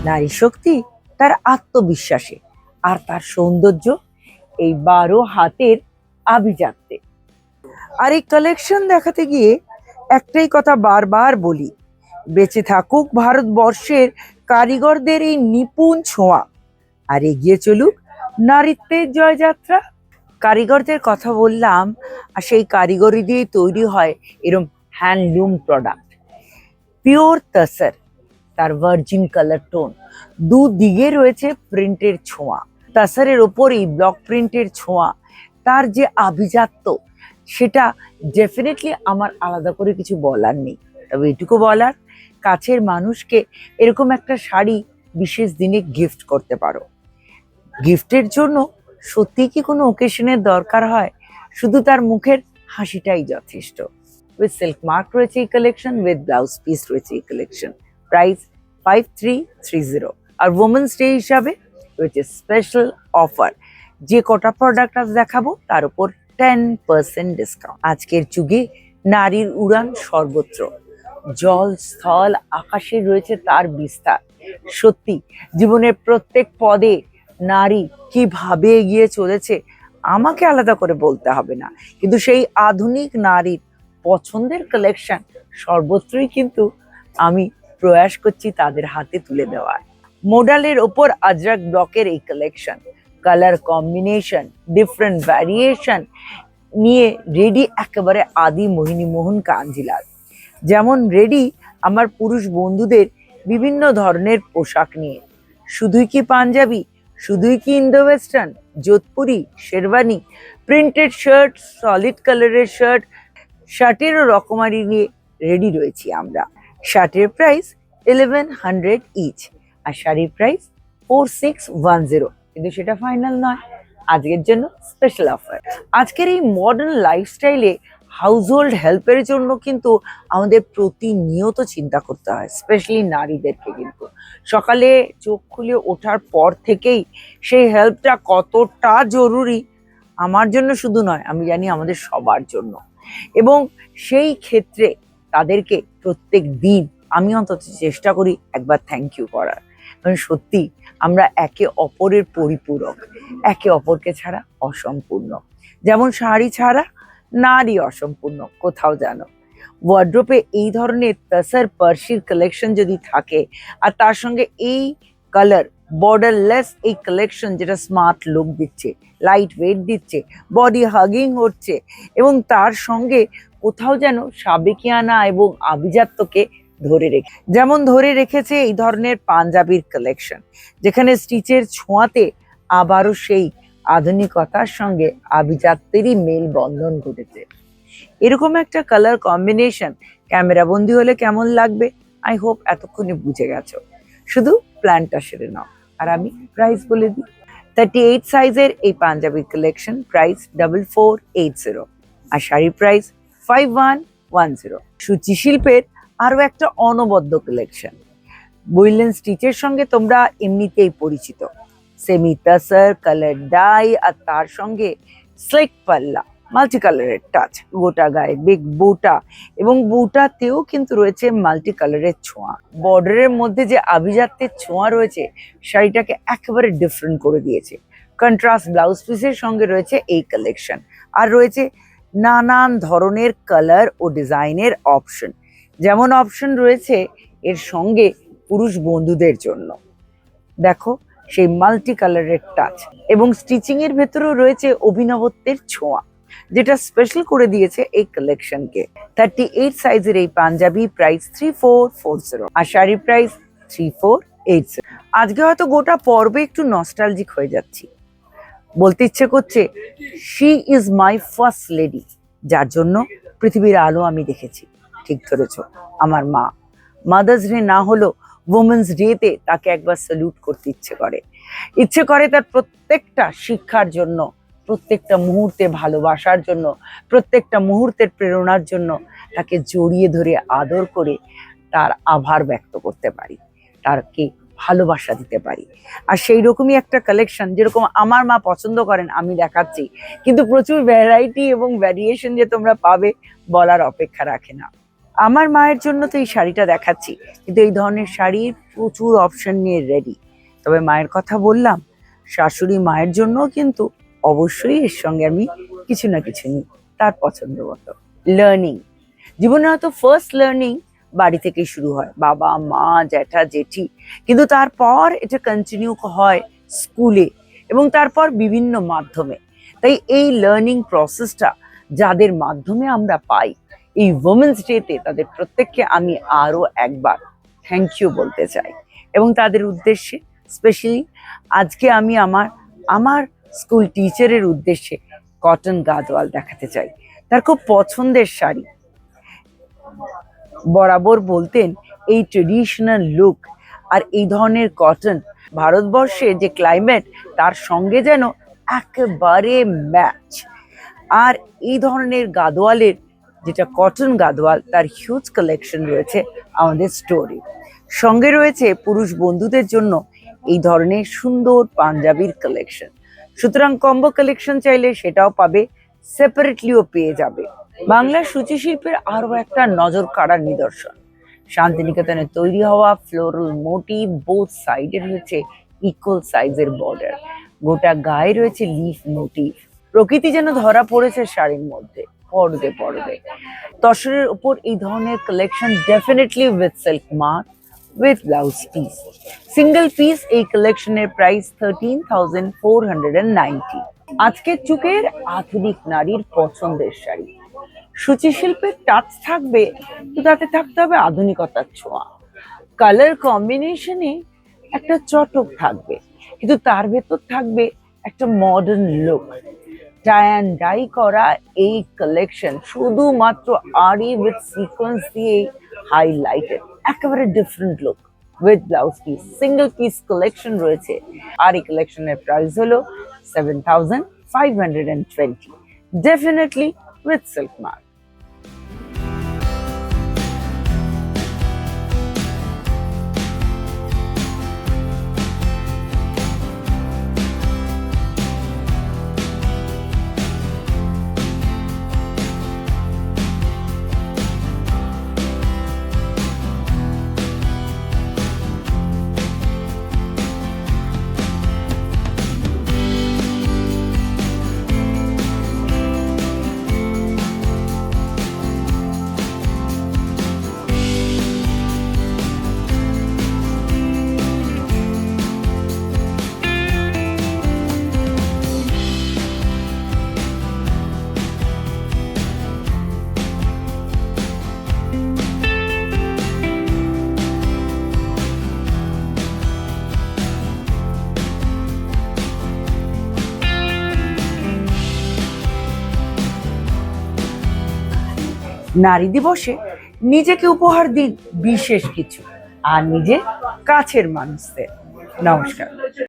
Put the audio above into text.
নারী শক্তি তার আত্মবিশ্বাসে, আর তার সৌন্দর্য এই 12 হাতের আভিজাত্যে। আর এই কালেকশন দেখাতে গিয়ে একটাই কথা বারবার বলি, বেঁচে থাকুক ভারতবর্ষের কারিগরদের এই নিপুণ ছোঁয়া, আর এগিয়ে চলুক নারীত্বের জয়যাত্রা। কারিগরদের কথা বললাম, আর সেই কারিগরি দিয়ে তৈরি হয় এরম হ্যান্ডলুম প্রোডাক্ট। পিওর তসর, তার ভার্জিন কালার টোন, দুদিকে রয়েছে প্রিন্টের ছোঁয়া। তাসারের ওপরেই ব্লক প্রিন্টের ছোঁয়া, তার যে আভিজাত্য, সেটা ডেফিনেটলি আমার আলাদা করে কিছু বলার নেই। তবে এটুকু বলার, কাছের মানুষকে এরকম একটা শাড়ি বিশেষ দিনে গিফট করতে পারো। গিফটের জন্য সত্যি কি কোনো ওকেশনের দরকার হয়? শুধু তার মুখের হাসিটাই যথেষ্ট। উইথ সিল্ক মার্ক রয়েছে এই কালেকশন, উইথ ব্লাউজ পিস রয়েছে এই কালেকশন। প্রাইস 5330। আর ওমেন্স ডে হিসাবে রয়েছে স্পেশাল অফার। যে কটা প্রোডাক্ট আজ দেখাবো তার উপর 10% ডিসকাউন্ট। আজকের যুগে নারীর উড়ান সর্বত্র, জল স্থল আকাশে রয়েছে তার বিস্তার। সত্যি জীবনের প্রত্যেক পদে নারী কিভাবে এগিয়ে চলেছে আমাকে আলাদা করে বলতে হবে না, কিন্তু সেই আধুনিক নারীর পছন্দের কালেকশন সর্বত্রই কিন্তু আমি প্রয়াস করছি তাদের হাতে তুলে দেওয়ার। মোডালের ওপর আজরাক ব্লকের এই collection, colour combination, different variation নিয়ে রেডি একেবারে আদি মোহিনী মোহন কাঞ্জিলাল। যেমন রেডি আমার পুরুষ বন্ধুদের বিভিন্ন ধরনের পোশাক নিয়ে, শুধুই কি পাঞ্জাবি, শুধুই কি Indo western, Jodhpuri, sherwani, printed shirt, solid কালারের শার্ট, শার্টেরও রকমারি নিয়ে রেডি রয়েছি আমরা। শার্টের প্রাইস 1100 ইচ, আর শাড়ির প্রাইস 4610, কিন্তু সেটা ফাইনাল নয়, আজকের জন্য স্পেশাল অফার। আজকের এই মডার্ন লাইফস্টাইলে হাউসহোল্ড হেল্পের জন্য কিন্তু আমাদের প্রতিনিয়ত চিন্তা করতে হয়, স্পেশালি নারীদেরকে। কিন্তু সকালে চোখ খুলে ওঠার পর থেকেই সেই হেল্পটা কতটা জরুরি আমার জন্য শুধু নয়, আমি জানি আমাদের সবার জন্য। এবং সেই ক্ষেত্রে তাদেরকে প্রত্যেক দিন আমি অন্তত চেষ্টা করি একবার থ্যাংক ইউ করার, কারণ সত্যি আমরা একে অপরের পরিপূরক, একে অপরকে ছাড়া অসম্পূর্ণ। যেমন শাড়ি ছাড়া নারী অসম্পূর্ণ কোথাও জানো। ওয়ার্ড্রোপে এই ধরনের তসর পার্সির কালেকশন যদি থাকে, আর তার সঙ্গে এই কালার বর্ডারলেস এই কালেকশন, যেটা স্মার্ট লুক দিচ্ছে, লাইট ওয়েট দিচ্ছে, বডি হাগিং হচ্ছে, এবং তার সঙ্গে কোথাও যেন সাবেকিয়ানা এবং আভিজাত্যকে যেমন ধরে রেখেছে এই ধরনের পাঞ্জাবির কালেকশন, যেখানে স্টিচের ছোঁয়াতে আবারও সেই আধুনিকতার সঙ্গে আভিজাত্যেরই মেল বন্ধন ঘটেছে। এরকম একটা কালার কম্বিনেশন ক্যামেরা বন্দি হলে কেমন লাগবে আই হোপ এতক্ষণে বুঝে গেছো। শুধু প্ল্যানটা সেরে নাও, আর আমি প্রাইস বলে দিই। 38 সাইজের এই পাঞ্জাবির কালেকশন প্রাইস 4480, আর শাড়ির প্রাইস 5110। সূচি শিল্পের আরো একটা অনবদ্য কালেকশন। বুইলেন স্টিচের সঙ্গে তোমরা এমনিতেই পরিচিত, সেমি তাসার, কালার ডাই, আর তার সঙ্গে স্লিক পাল্লা, মাল্টি কালারের টাচ, গোটা গায়ে বিগ বুটা, এবং বুটাতেও কিন্তু রয়েছে মাল্টি কালারের ছোঁয়া। বর্ডারের মধ্যে যে আভিজাত্যের ছোঁয়া রয়েছে শাড়িটাকে একেবারে ডিফারেন্ট করে দিয়েছে। কন্ট্রাস্ট ব্লাউজ পিসের সঙ্গে রয়েছে এই কালেকশন, আর রয়েছে নানান ধরনের কালার ও ডিজাইনের অপশন। যেমন অপশন রয়েছে এর সঙ্গে পুরুষ বন্ধুদের জন্য, দেখো সেই মাল্টি কালারের টাচ, এবং স্টিচিং এর ভেতরেও রয়েছে অভিনবত্বের ছোঁয়া, যেটা স্পেশাল করে দিয়েছে এই কালেকশনকে। 38 সাইজের এই পাঞ্জাবি প্রাইস 3440, আর শাড়ির প্রাইস 3480। আজকে হয়তো গোটা পর্বে একটু নস্টালজিক হয়ে যাচ্ছি, বলতে ইচ্ছে করছে she is my first lady, যার জন্য পৃথিবীর আলো আমি দেখেছি। ঠিক ধরেছ, আমার মা। মাদার্স ডে না হলো ওমেন্স ডেতে তাকে একবার স্যালুট করতে ইচ্ছে করে তার প্রত্যেকটা শিক্ষার জন্য, প্রত্যেকটা মুহূর্তে ভালোবাসার জন্য, প্রত্যেকটা মুহূর্তের প্রেরণার জন্য তাকে জড়িয়ে ধরে আদর করে তার আভার ব্যক্ত করতে পারি, তাকে ভালোবাসা দিতে পারি। আর সেই রকমই একটা কালেকশন যেরকম আমার মা পছন্দ করেন আমি দেখাচ্ছি, কিন্তু প্রচুর ভ্যারাইটি এবং ভ্যারিয়েশন যে তোমরা পাবে বলার অপেক্ষা রাখে না। আমার মায়ের জন্য তো এই শাড়িটা দেখাচ্ছি, কিন্তু এই ধরনের শাড়ির প্রচুর অপশন নিয়ে রেডি। তবে মায়ের কথা বললাম, শাশুড়ি মায়ের জন্য কিন্তু অবশ্যই এর সঙ্গে আমি কিছু না কিছু নিই তার পছন্দ মতো। লার্নিং, জীবনে হয়তো ফার্স্ট লার্নিং বাড়ি থেকেই শুরু হয়, বাবা মা জ্যাঠা জেঠি, কিন্তু তারপর এটা কন্টিনিউ হয় স্কুলে এবং তারপর বিভিন্ন মাধ্যমে। তাই এই লার্নিং প্রসেসটা যাদের মাধ্যমে আমরা পাই, এই উইমেন্স ডেতে তাদের প্রত্যেককে আমি আরো একবার থ্যাংক ইউ বলতে চাই। এবং তাদের উদ্দেশ্যে স্পেশালি আজকে আমি আমার আমার স্কুল টিচারের উদ্দেশ্যে কটন গাদওয়াল দেখাতে চাই। তার খুব পছন্দের শাড়ি, বরাবর বলতেন এই ট্রেডিশনাল লুক আর এই ধরনের কটন ভারতবর্ষে যে ক্লাইমেট তার সঙ্গে যেন একেবারে ম্যাচ। আর এই ধরনের গাদোয়ালের, যেটা কটন গাদোয়াল, তার হিউজ কালেকশন রয়েছে আমাদের স্টোরে। সঙ্গে রয়েছে পুরুষ বন্ধুদের জন্য এই ধরনের সুন্দর পাঞ্জাবির কালেকশন। সুতরাং কম্বো কালেকশন চাইলে সেটাও পাবে, সেপারেটলিও পেয়ে যাবে। বাংলার সূচি শিল্পের আরো একটা নজর কাড়ার নিদর্শন, শান্তিনিকেতনে তৈরি হওয়া ফ্লোরাল মোটিভ। বোথ সাইডে রয়েছে ইকুয়াল সাইজের বর্ডার, গোটা গায়ে রয়েছে লিফ মোটিভ। প্রকৃতি যেন ধরা পড়েছে শাড়ির মধ্যে পর্দে পর্দে। তসরের উপর এই ধরনের collection definitely with silk mark, with blouse piece. Single piece এই কালেকশনের প্রাইস 13,490। আজকের যুগের আধুনিক নারীর পছন্দের শাড়ি, সূচি শিল্পের টাচ থাকবে, তো তাতে থাকতে হবে আধুনিকতার ছোঁয়া। কালার কম্বিনেশনে একটা চটক থাকবে, কিন্তু তার ভেতর থাকবে একটা modern look. Tie and dye করা এই কালেকশন শুধুমাত্র আরি উইথ সিকোয়েন্স দিয়ে হাইলাইটেড, একেবারে different look with blouse piece. Single piece collection রয়েছে আর এই কালেকশনের প্রাইস হলো 7,520, ডেফিনেটলি উইথ সিল্ক মার্ক। নারী দিবসে নিজেকে উপহার দিন বিশেষ কিছু, আর নিজে কাছের মানুষদের। নমস্কার।